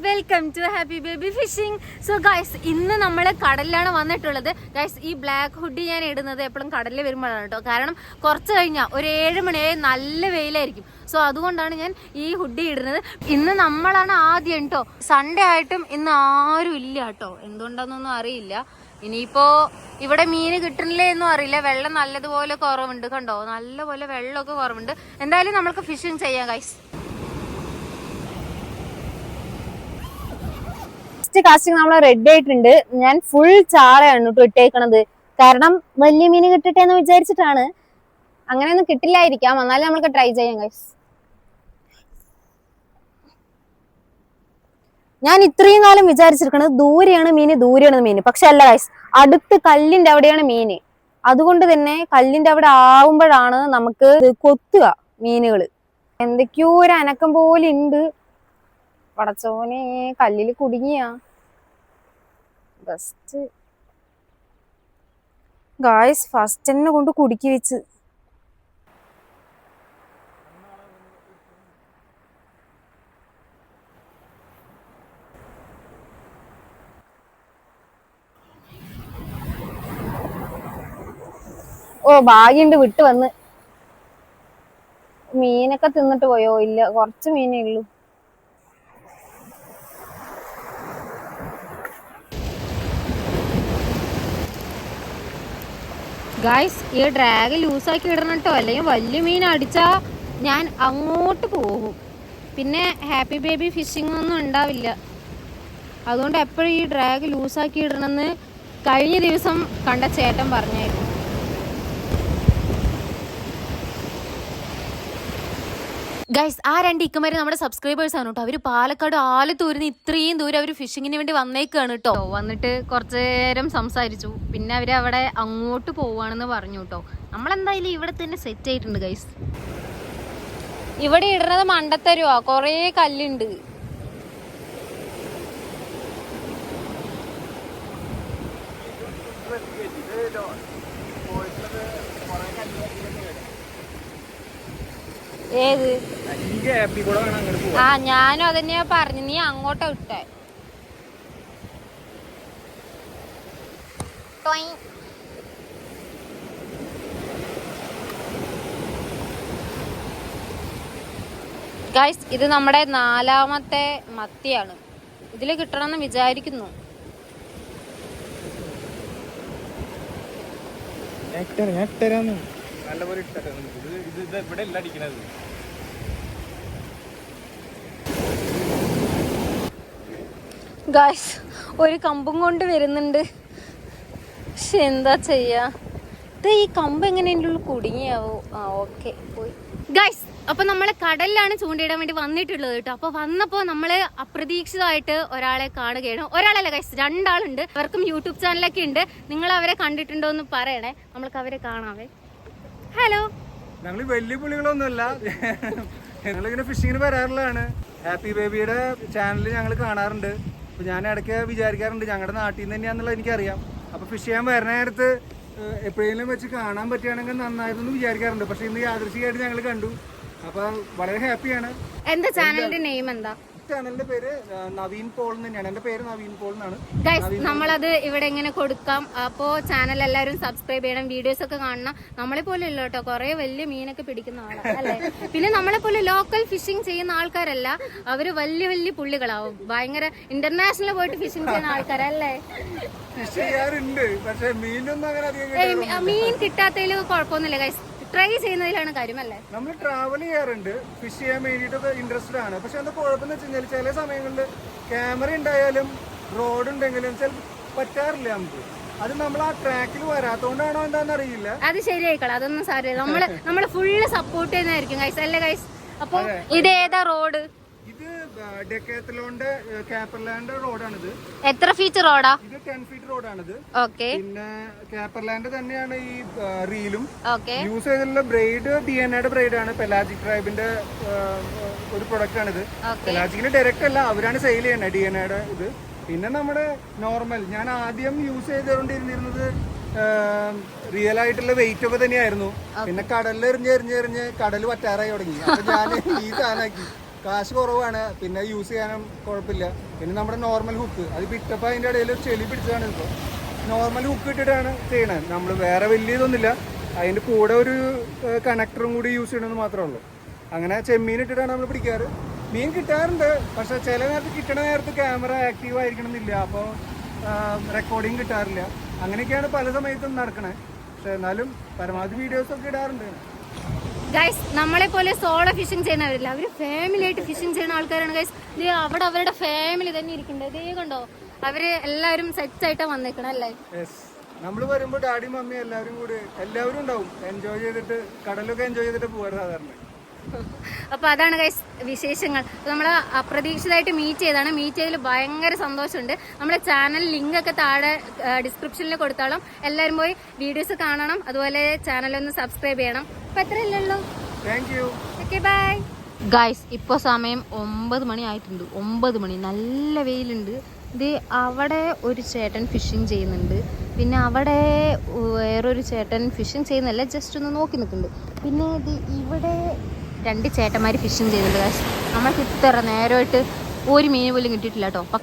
Welcome to Happy Baby Fishing. So guys, ഇന്ന് നമ്മൾ കടലിലാണ് വന്നിട്ടുള്ളത്. ഗൈസ്, ഈ ബ്ലാക്ക് ഹുഡി ഞാൻ ഇടുന്നത് എപ്പോഴും കടലിൽ വരുമ്പോഴാണ് കേട്ടോ. കാരണം കുറച്ച് കഴിഞ്ഞാൽ ഒരു 7 മണിയായി നല്ല വെയിലായിരിക്കും. സോ അതുകൊണ്ടാണ് ഞാൻ ഈ ഹുഡി ഇടുന്നത്. ഇന്ന് നമ്മളാണ് ആദ്യം കേട്ടോ. സൺഡേ ആയിട്ടും ഇന്ന് ആരും ഇല്ല കേട്ടോ. എന്തുകൊണ്ടാന്നൊന്നും അറിയില്ല. ഇനിയിപ്പോ ഇവിടെ മീന് കിട്ടണില്ലേ എന്നും അറിയില്ല. വെള്ളം നല്ലതുപോലെ കുറവുണ്ട് കണ്ടോ. നല്ലപോലെ വെള്ളമൊക്കെ കുറവുണ്ട്. എന്തായാലും നമുക്ക് ഫിഷിംഗ് ചെയ്യാം ഗൈസ്. കാസ്റ്റിംഗ് നമ്മൾ റെഡി ആയിട്ടുണ്ട്. ഞാൻ ഫുൾ ചാളയാണ് ഇട്ടേക്കണത്. കാരണം വലിയ മീന് കിട്ടട്ടെ എന്ന് വിചാരിച്ചിട്ടാണ്. അങ്ങനെയൊന്നും കിട്ടില്ലായിരിക്കാം, എന്നാലും നമുക്ക് ട്രൈ ചെയ്യാം ഗൈസ്. ഞാൻ ഇത്രയും കാലം വിചാരിച്ചിരിക്കണത് ദൂരെയാണ് മീന്. പക്ഷെ അല്ല ഗൈസ്, അടുത്ത് കല്ലിന്റെ അവിടെയാണ് മീന്. അതുകൊണ്ട് തന്നെ കല്ലിന്റെ അവിടെ ആവുമ്പോഴാണ് നമുക്ക് കൊത്തുക മീനുകള്. എന്തൊക്കെയോ ഒരു അനക്കം പോലെ ഉണ്ട്. പടച്ചോനെ, കല്ലില് കുടുങ്ങിയാ ഫസ്റ്റ് ഗായ്സ്. ഫസ്റ്റ് തന്നെ കൊണ്ട് കുടുക്കി വെച്ച്. ഓ ഭാഗ്യണ്ട്, വിട്ട് വന്ന്. മീനൊക്കെ തിന്നിട്ട് പോയോ? ഇല്ല, കുറച്ച് മീനേ ഉള്ളൂ. ഗായ്സ്, ഈ ഡ്രാഗ് ലൂസാക്കി ഇടണം കേട്ടോ, അല്ലെങ്കിൽ വലിയ മീൻ അടിച്ചാ ഞാൻ അങ്ങോട്ട് പോകും. പിന്നെ ഹാപ്പി ബേബി ഫിഷിംഗ് ഒന്നും ഉണ്ടാവില്ല. അതുകൊണ്ട് എപ്പോഴും ഈ ഡ്രാഗ് ലൂസാക്കി ഇടണമെന്ന് കഴിഞ്ഞ ദിവസം കണ്ട ചേട്ടൻ പറഞ്ഞായിരുന്നു. ഗൈസ്, ആ 2 ഇക്കമാര് നമ്മുടെ സബ്സ്ക്രൈബേഴ്സ് ആണ് കേട്ടോ. അവര് പാലക്കാട് ആലത്തൂരിന്ന് ഇത്രയും ദൂരം അവർ ഫിഷിങ്ങിന് വേണ്ടി വന്നേക്കാണ് കേട്ടോ. വന്നിട്ട് കുറച്ചു നേരം സംസാരിച്ചു. പിന്നെ അവര് അവിടെ അങ്ങോട്ട് പോവാണെന്ന് പറഞ്ഞു കേട്ടോ. നമ്മളെന്തായാലും ഇവിടെ തന്നെ സെറ്റ് ആയിട്ടുണ്ട് ഗൈസ്. ഇവിടെ ഇടുന്നത് മണ്ടത്തരുവാ, കൊറേ കല്ലുണ്ട്. ഏത്? ആ, ഞാനും അതന്നെയാ പറഞ്ഞു. നീ അങ്ങോട്ടാ ഇട്ടേ. ഗൈസ്, ഇത് നമ്മുടെ 4ാമത്തെ മത്തിയാണ്. ഇതില് കിട്ടണമെന്ന് വിചാരിക്കുന്നു. ഗൈസ്, ഒരു കമ്പും കൊണ്ട് വരുന്നുണ്ട്. പക്ഷെ എന്താ ചെയ്യാ, ഇത് ഈ കമ്പ് എങ്ങനെ എൻ്റെ ഉള്ളിൽ കുടുങ്ങിയാവോ? ആ, ഓക്കെ, പോയി. ഗൈസ്, അപ്പൊ നമ്മള് കടലിലാണ് ചൂണ്ടയിടാൻ വേണ്ടി വന്നിട്ടുള്ളത് കേട്ടോ. അപ്പൊ വന്നപ്പോ നമ്മള് അപ്രതീക്ഷിതമായിട്ട് ഒരാളെ കാണുകയാണ്. ഒരാളല്ല ഗൈസ്, 2 ആളുണ്ട്. അവർക്കും യൂട്യൂബ് ചാനലൊക്കെ ഉണ്ട്. നിങ്ങൾ അവരെ കണ്ടിട്ടുണ്ടോ എന്ന് പറയണേ. നമ്മൾക്ക് അവരെ കാണാവേ. ഹലോ. ഞങ്ങൾ വലിയ പുള്ളികളൊന്നുമല്ല, ഞങ്ങളിങ്ങനെ ഫിഷിങ്ങിന് വരാറുള്ളതാണ്. ഹാപ്പി ബേബിയുടെ ചാനൽ ഞങ്ങൾ കാണാറുണ്ട്. അപ്പോൾ ഞാൻ ഇടയ്ക്ക് വിചാരിക്കാറുണ്ട് ഞങ്ങളുടെ നാട്ടിൽ നിന്ന് തന്നെയാണെന്നുള്ളത് എനിക്കറിയാം. അപ്പോൾ ഫിഷ് ചെയ്യാൻ വരുന്ന നേരത്ത് എപ്പോഴെങ്കിലും വെച്ച് കാണാൻ പറ്റുകയാണെങ്കിൽ നന്നായിരുന്നു വിചാരിക്കാറുണ്ട്. പക്ഷെ ഇന്ന് യാദൃശ്ചികമായിട്ട് ഞങ്ങൾ കണ്ടു. അപ്പോൾ വളരെ ഹാപ്പിയാണ്. എന്താ ചാനലിന്റെ നെയിം എന്താ? ചാനലിന്റെ പേര് നവീൻ പോൾ തന്നെയാണ്. എന്റെ പേര് നവീൻ പോൾ എന്നാണ്. ഗൈസ്, നമ്മളത് ഇവിടെ ഇങ്ങനെ കൊടുക്കാം. അപ്പോ ചാനൽ എല്ലാവരും സബ്സ്ക്രൈബ് ചെയ്യണം, വീഡിയോസ് ഒക്കെ കാണണം. നമ്മളെ പോലെ ഇല്ല കേട്ടോ, കുറെ വലിയ മീനൊക്കെ പിടിക്കുന്ന ആളാണ് അല്ലെ. പിന്നെ നമ്മളെ പോലെ ലോക്കൽ ഫിഷിംഗ് ചെയ്യുന്ന ആൾക്കാരല്ല, അവര് വലിയ വലിയ പുള്ളികളാവും. ഭയങ്കര ഇന്റർനാഷണൽ പോയിട്ട് ഫിഷിംഗ് ചെയ്യുന്ന ആൾക്കാരല്ലേ. മീൻ കിട്ടാത്തതിൽ കുഴപ്പമൊന്നുമില്ല ഗൈസ്, ട്രൈ ചെയ്യുന്നതിലാണ് കാര്യം അല്ലേ. നമ്മൾ ട്രാവൽ ചെയ്യാറുണ്ട്, ഫിഷ് ചെയ്യാൻ വേണ്ടിയിട്ടൊക്കെ ഇൻട്രസ്റ്റഡ് ആണ്. പക്ഷെ എന്താ കുഴപ്പമെന്ന് വെച്ച് കഴിഞ്ഞാൽ ചില സമയങ്ങളിൽ ക്യാമറ ഉണ്ടായാലും റോഡ് ഉണ്ടെങ്കിലും ചിലപ്പോൾ പറ്റാറില്ല നമുക്ക്. അത് നമ്മൾ ആ ട്രാക്കിൽ വരാത്തോണ്ടാണോ എന്താണെന്ന് അറിയില്ല. അത് ശരിയായിക്കളാം, അതൊന്നും സാരമില്ല. നമ്മള് ഫുള്ള് സപ്പോർട്ട് ചെയ്യുന്നതായിരിക്കും ഗൈസ് അല്ലേ ഗൈസ്. അപ്പൊ ഇത് ഏതാ റോഡ്? ഇത് ഡെക്കാത്തലോന്റെ കാപ്പർലാൻഡ് റോഡാണിത്. എത്ര ഫീറ്റ് റോഡാ? ഇത് 10 ഫീറ്റ് റോഡാണിത്. ഓക്കെ. പിന്നെ കാപ്പർലാൻഡ് തന്നെയാണ് ഈ റീലും. യൂസ് ചെയ്തിട്ടുള്ള ബ്രെയ്ഡ് DNA ബ്രെയ്ഡ് ആണ്. പെലാജിക് ട്രൈബിന്റെ ഒരു പ്രൊഡക്റ്റ് ആണിത്. പെലാജിക്കിന് ഡയറക്റ്റ് അല്ല, അവരാണ് സെയിൽ ചെയ്യുന്നത് DNA ഇത്. പിന്നെ നമ്മുടെ നോർമൽ ഞാൻ ആദ്യം യൂസ് ചെയ്തുകൊണ്ടിരുന്നത് റിയൽ ആയിട്ടുള്ള വെയിറ്റ് ഒക്കെ തന്നെയായിരുന്നു. പിന്നെ കടലിൽ എറിഞ്ഞ് കടൽ പറ്റാറായി തുടങ്ങി. അപ്പൊ ഞാൻ ഈ സാധനമാക്കി കാശ് കുറവാണ്, പിന്നെ യൂസ് ചെയ്യാനും കുഴപ്പമില്ല. പിന്നെ നമ്മുടെ നോർമൽ ഹുക്ക് അത് ഇട്ടപ്പോൾ അതിൻ്റെ ഇടയിൽ ചെളി പിടിച്ചതാണ്. ഇപ്പോൾ നോർമൽ ഹുക്ക് ഇട്ടിട്ടാണ് ചെയ്യണത്. നമ്മൾ വേറെ വലിയ ഇതൊന്നുമില്ല, അതിൻ്റെ കൂടെ ഒരു കണക്ടറും കൂടി യൂസ് ചെയ്യണമെന്ന് മാത്രമേ ഉള്ളൂ. അങ്ങനെ ചെമ്മീൻ ഇട്ടിട്ടാണ് നമ്മൾ പിടിക്കാറ്. മീൻ കിട്ടാറുണ്ട്, പക്ഷേ ചില നേരത്ത് കിട്ടണ നേരത്ത് ക്യാമറ ആക്റ്റീവ് ആയിരിക്കണം എന്നില്ല, അപ്പോൾ റെക്കോർഡിങ് കിട്ടാറില്ല. അങ്ങനെയൊക്കെയാണ് പല സമയത്തും നടക്കണേ. പക്ഷെ എന്നാലും പരമാവധി വീഡിയോസൊക്കെ ഇടാറുണ്ട്. ഗൈസ് നമ്മളെ പോലെ സോളോ ഫിഷിംഗ് ചെയ്യുന്നവരില്ല, അവർ ഫാമിലി ആയിട്ട് ഫിഷിംഗ് ചെയ്യുന്ന ആൾക്കാരാണ് ഗൈസ്. ഇത് അവിടെ അവരുടെ ഫാമിലി തന്നെ ഇരിക്കുന്നുണ്ട്. ഇതേ കണ്ടോ, അവര് എല്ലാവരും സെറ്റ് ആയിട്ടാ വന്നേക്കണം അല്ലേ. നമ്മൾ വരുമ്പോൾ ഡാഡി മമ്മി എല്ലാവരും ഉണ്ടാവും. എൻജോയ് ചെയ്തിട്ട് കടലൊക്കെ എൻജോയ് ചെയ്തിട്ട് പോവാറ് സാധാരണ. അപ്പോൾ അതാണ് ഗൈസ് വിശേഷങ്ങൾ. നമ്മൾ അപ്രതീക്ഷിതമായിട്ട് മീറ്റ് ചെയ്തതാണ്. മീറ്റ് ചെയ്തതിൽ ഭയങ്കര സന്തോഷമുണ്ട്. നമ്മുടെ ചാനൽ ലിങ്ക് ഒക്കെ താഴെ ഡിസ്ക്രിപ്ഷനിൽ കൊടുത്തോളാം. എല്ലാവരും പോയി വീഡിയോസ് കാണണം, അതുപോലെ ചാനലൊന്ന് സബ്സ്ക്രൈബ് ചെയ്യണം. അപ്പോൾ എത്രയല്ലേ ഉള്ളൂ. Okay bye guys. ഇപ്പോൾ സമയം 9 മണി ആയിട്ടുണ്ട്. 9 മണി, നല്ല വെയിലുണ്ട്. ഇത് അവിടെ ഒരു ചേട്ടൻ ഫിഷിങ് ചെയ്യുന്നുണ്ട്, പിന്നെ അവിടെ വേറൊരു ചേട്ടൻ ഫിഷിങ് ചെയ്യുന്നല്ല, ജസ്റ്റ് ഒന്ന് നോക്കി നിൽക്കുന്നുണ്ട്. പിന്നെ ഇത് ഇവിടെ 2 ചേട്ടന്മാർ ഫിഷിങ് ചെയ്യുന്നുണ്ട് ഗൈസ്. നമ്മൾക്ക് ഇത്ര നേരമായിട്ട് ഒരു മീൻ പോലും കിട്ടിയിട്ടില്ല കേട്ടോ.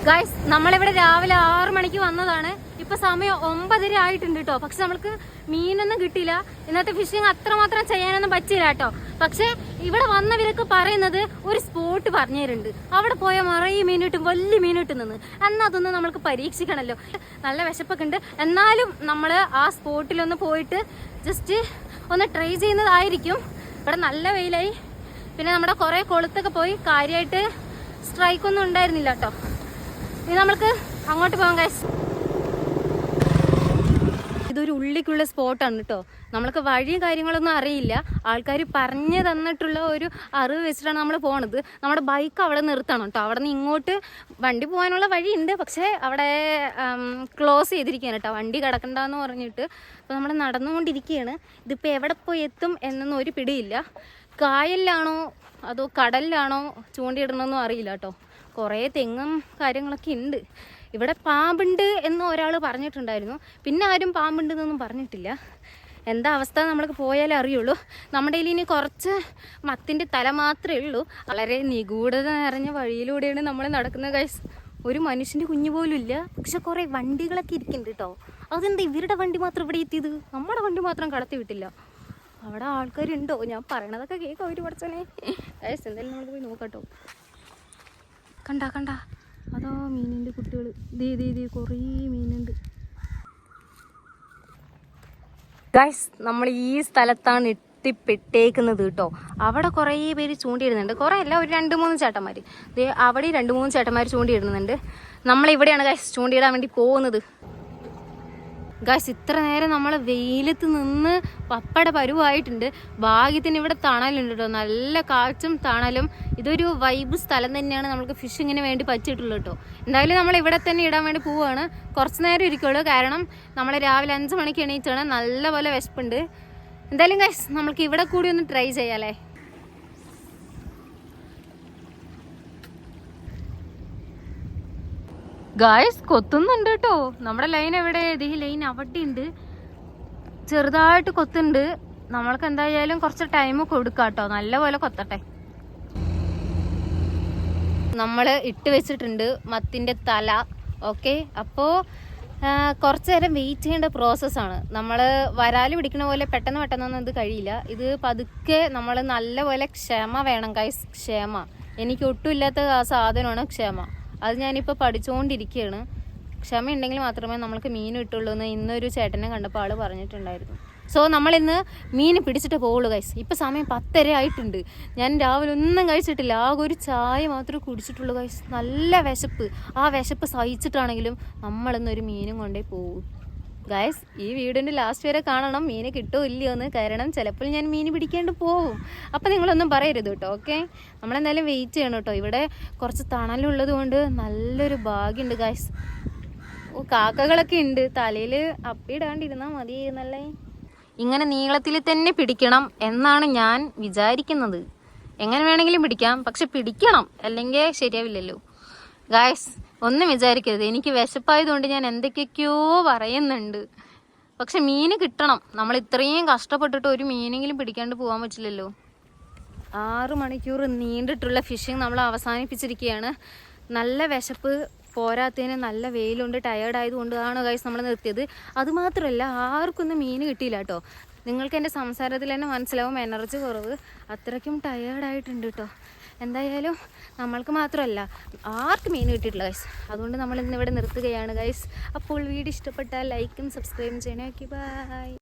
ഗൈസ് നമ്മളിവിടെ രാവിലെ 6 മണിക്ക് വന്നതാണ്. ഇപ്പൊ സമയം 9:30 ആയിട്ടുണ്ട് കേട്ടോ. പക്ഷെ നമ്മൾക്ക് മീനൊന്നും കിട്ടിയില്ല. ഇന്നത്തെ ഫിഷിങ് അത്രമാത്രം ചെയ്യാനൊന്നും പറ്റില്ല കേട്ടോ. പക്ഷെ ഇവിടെ വന്നവരൊക്കെ പറയുന്നത് ഒരു സ്പോട്ട് പറഞ്ഞു തരുന്നുണ്ട്, അവിടെ പോയാൽ നിറയെ മീൻ കിട്ടും, വലിയ മീൻ കിട്ടുന്നെന്ന്. എന്നാൽ അതൊന്നും നമ്മൾക്ക് പരീക്ഷിക്കണമല്ലോ. നല്ല വിശപ്പൊക്കെ ഉണ്ട്, എന്നാലും നമ്മൾ ആ സ്പോട്ടിലൊന്ന് പോയിട്ട് ജസ്റ്റ് ഒന്ന് ട്രൈ ചെയ്യുന്നതായിരിക്കും. ഇവിടെ നല്ല വെയിലായി, പിന്നെ നമ്മുടെ കുറേ കൊളുത്തൊക്കെ പോയി, കാര്യമായിട്ട് സ്ട്രൈക്കൊന്നും ഉണ്ടായിരുന്നില്ല കേട്ടോ. ഇനി നമ്മൾക്ക് അങ്ങോട്ട് പോകാം ഗൈസ്. ഇതൊരു ഉള്ളിക്കുള്ള സ്പോട്ടാണ് കേട്ടോ. നമ്മൾക്ക് വഴിയും കാര്യങ്ങളൊന്നും അറിയില്ല, ആൾക്കാർ പറഞ്ഞു തന്നിട്ടുള്ള ഒരു അറിവ് വെച്ചിട്ടാണ് നമ്മൾ പോണത്. നമ്മുടെ ബൈക്ക് അവിടെ നിർത്തണം കേട്ടോ. അവിടെ നിന്ന് ഇങ്ങോട്ട് വണ്ടി പോകാനുള്ള വഴിയുണ്ട്, പക്ഷേ അവിടെ ക്ലോസ് ചെയ്തിരിക്കുകയാണ് കേട്ടോ, വണ്ടി കിടക്കണ്ടെന്ന് പറഞ്ഞിട്ട്. അപ്പോൾ നമ്മൾ നടന്നുകൊണ്ടിരിക്കുകയാണ്. ഇതിപ്പോൾ എവിടെ പോയി എത്തും എന്നൊന്നും ഒരു പിടിയില്ല. കായലിലാണോ അതോ കടലിലാണോ ചൂണ്ടിയിടണമെന്നും അറിയില്ല കേട്ടോ. കുറേ തെങ്ങും കാര്യങ്ങളൊക്കെ ഉണ്ട്. ഇവിടെ പാമ്പുണ്ട് എന്ന് ഒരാൾ പറഞ്ഞിട്ടുണ്ടായിരുന്നു, പിന്നെ ആരും പാമ്പുണ്ടെന്നൊന്നും പറഞ്ഞിട്ടില്ല. എന്താ അവസ്ഥ നമ്മൾക്ക് പോയാലേ അറിയുള്ളൂ. നമ്മുടെ കയ്യിൽ ഇനി കുറച്ച് മത്തിൻ്റെ തല മാത്രമേ ഉള്ളൂ. വളരെ നിഗൂഢത നിറഞ്ഞ വഴിയിലൂടെയാണ് നമ്മൾ നടക്കുന്നത് ഗൈസ്. ഒരു മനുഷ്യൻ്റെ കുഞ്ഞു പോലും ഇല്ല, പക്ഷെ കുറേ വണ്ടികളൊക്കെ ഇരിക്കുന്നുണ്ട് കേട്ടോ. അതെന്താ ഇവരുടെ വണ്ടി മാത്രം ഇവിടെ എത്തിയത്, നമ്മുടെ വണ്ടി മാത്രം കടത്തി വിട്ടില്ല. അവിടെ ആൾക്കാരുണ്ടോ? ഞാൻ പറയണതൊക്കെ കേൾക്കാം അവർ പഠിച്ചനെ ഗൈസ്. എന്തായാലും നമ്മൾ പോയി നോക്കട്ടോ. കണ്ട അതോ മീനിൻ്റെ കുട്ടികൾ, ദേ കുറേ മീനുണ്ട് ഗൈസ്. നമ്മൾ ഈ സ്ഥലത്താണ് എത്തിപ്പെട്ടേക്കുന്നത് കേട്ടോ. അവിടെ കുറേ പേര് ചൂണ്ടിയിടുന്നുണ്ട്, കുറേ അല്ല, ഒരു 2-3 ചേട്ടന്മാർ. അവിടെ 2-3 ചേട്ടന്മാർ ചൂണ്ടിയിടുന്നുണ്ട്. നമ്മളിവിടെയാണ് ഗൈസ് ചൂണ്ടിയിടാൻ വേണ്ടി പോകുന്നത്. ഗൈസ് ഇത്ര നേരം നമ്മൾ വെയിലത്ത് നിന്ന് പപ്പട പരുവായിട്ടുണ്ട്. ഭാഗ്യത്തിന് ഇവിടെ തണലുണ്ട് കേട്ടോ, നല്ല കാറ്റും തണലും. ഇതൊരു വൈബ് സ്ഥലം തന്നെയാണ് നമുക്ക് ഫിഷിങ്ങിന് വേണ്ടി പറ്റിയിട്ടുള്ളത് കേട്ടോ. എന്തായാലും നമ്മൾ ഇവിടെ തന്നെ ഇടാൻ വേണ്ടി പോവുകയാണ്. കുറച്ച് നേരം ഇരിക്കുള്ളൂ, കാരണം നമ്മൾ രാവിലെ 5 മണിക്ക് എണീറ്റാണ്. നല്ലപോലെ വിശപ്പുണ്ട്. എന്തായാലും ഗൈസ് നമുക്ക് ഇവിടെ കൂടി ഒന്ന് ട്രൈ ചെയ്യാല്ലേ. ഗായ്സ് കൊത്തുന്നുണ്ട് കേട്ടോ. നമ്മുടെ ലൈൻ എവിടെ? ഈ ലൈൻ അവിടെ ഉണ്ട്, ചെറുതായിട്ട് കൊത്തുണ്ട്. നമ്മൾക്ക് എന്തായാലും കുറച്ച് ടൈം കൊടുക്കാം കേട്ടോ, നല്ലപോലെ കൊത്തട്ടെ. നമ്മൾ ഇട്ട് വെച്ചിട്ടുണ്ട് മത്തിൻ്റെ തല. ഓക്കെ, അപ്പോൾ കുറച്ച് നേരം വെയിറ്റ് ചെയ്യേണ്ട പ്രോസസ്സാണ്. നമ്മൾ വരാൽ പിടിക്കണ പോലെ പെട്ടെന്നൊന്നും ഇത് കഴിയില്ല. ഇത് പതുക്കെ നമ്മൾ നല്ലപോലെ ക്ഷമ വേണം ഗൈസ്. ക്ഷമ എനിക്ക് ഒട്ടും ഇല്ലാത്ത ആ സാധനമാണ് ക്ഷമ. അത് ഞാനിപ്പോൾ പഠിച്ചുകൊണ്ടിരിക്കുകയാണ്. ക്ഷമയുണ്ടെങ്കിൽ മാത്രമേ നമ്മൾക്ക് മീൻ കിട്ടുള്ളൂ എന്ന് ഇന്നൊരു ചേട്ടനെ കണ്ടപ്പോൾ ആൾ പറഞ്ഞിട്ടുണ്ടായിരുന്നു. സോ നമ്മളിന്ന് മീൻ പിടിച്ചിട്ട് പോകുള്ളൂ ഗൈസ്. ഇപ്പോൾ സമയം 10:30 ആയിട്ടുണ്ട്. ഞാൻ രാവിലെ ഒന്നും കഴിച്ചിട്ടില്ല, ആകെ ഒരു ചായ മാത്രമേ കുടിച്ചിട്ടുള്ളൂ ഗൈസ്. നല്ല വിശപ്പ്. ആ വിശപ്പ് സഹിച്ചിട്ടാണെങ്കിലും നമ്മളിന്നൊരു മീനും കൊണ്ടേ പോകും ഗൈസ്. ഈ വീടിൻ്റെ ലാസ്റ്റ് വരെ കാണണം മീൻ കിട്ടുമോ ഇല്ലയോ എന്ന്, കാരണം ചിലപ്പോൾ ഞാൻ മീൻ പിടിക്കേണ്ടി പോകും. അപ്പോൾ നിങ്ങളൊന്നും പറയരുത് കേട്ടോ. ഓക്കെ, നമ്മളെന്തായാലും വെയിറ്റ് ചെയ്യണം കേട്ടോ. ഇവിടെ കുറച്ച് തണലുള്ളത് കൊണ്ട് നല്ലൊരു ഭാഗ്യമുണ്ട് ഗൈസ്. കാക്കകളൊക്കെ ഉണ്ട്, തലയിൽ അപ്പിടാണ്ടിരുന്നാൽ മതിയെന്നല്ലേ. ഇങ്ങനെ നീളത്തിൽ തന്നെ പിടിക്കണം എന്നാണ് ഞാൻ വിചാരിക്കുന്നത്. എങ്ങനെ വേണമെങ്കിലും പിടിക്കാം, പക്ഷെ പിടിക്കണം, അല്ലെങ്കിൽ ശരിയാവില്ലല്ലോ. ഗായ്സ് ഒന്നും വിചാരിക്കരുത്, എനിക്ക് വിശപ്പായതുകൊണ്ട് ഞാൻ എന്തൊക്കെയൊക്കെയോ പറയുന്നുണ്ട്. പക്ഷെ മീൻ കിട്ടണം. നമ്മൾ ഇത്രയും കഷ്ടപ്പെട്ടിട്ട് ഒരു മീനെങ്കിലും പിടിക്കാണ്ട് പോകാൻ പറ്റില്ലല്ലോ. 6 മണിക്കൂർ നീണ്ടിട്ടുള്ള ഫിഷിങ് നമ്മൾ അവസാനിപ്പിച്ചിരിക്കുകയാണ്. നല്ല വിശപ്പ് പോരാത്തതിന് നല്ല വെയിലുണ്ട്, ടയേർഡായതുകൊണ്ടാണ് ഗൈസ് നമ്മൾ നിർത്തിയത്. അതുമാത്രമല്ല ആർക്കൊന്നും മീൻ കിട്ടിയില്ല കേട്ടോ. നിങ്ങൾക്ക് എൻ്റെ സംസാരത്തിൽ തന്നെ മനസ്സിലാവും എനർജി കുറവ്, അത്രയ്ക്കും ടയേർഡായിട്ടുണ്ട് കേട്ടോ. എന്തായാലും നമ്മൾക്ക് മാത്രമല്ല ആർക്കും മീൻ കിട്ടിയിട്ടില്ല ഗൈസ്. അതുകൊണ്ട് നമ്മൾ ഇന്നിവിടെ നിർത്തുകയാണ് ഗൈസ്. അപ്പോൾ വീഡിയോ ഇഷ്ടപ്പെട്ടാൽ ലൈക്കും സബ്സ്ക്രൈബും ചെയ്യണേ. Okay, by.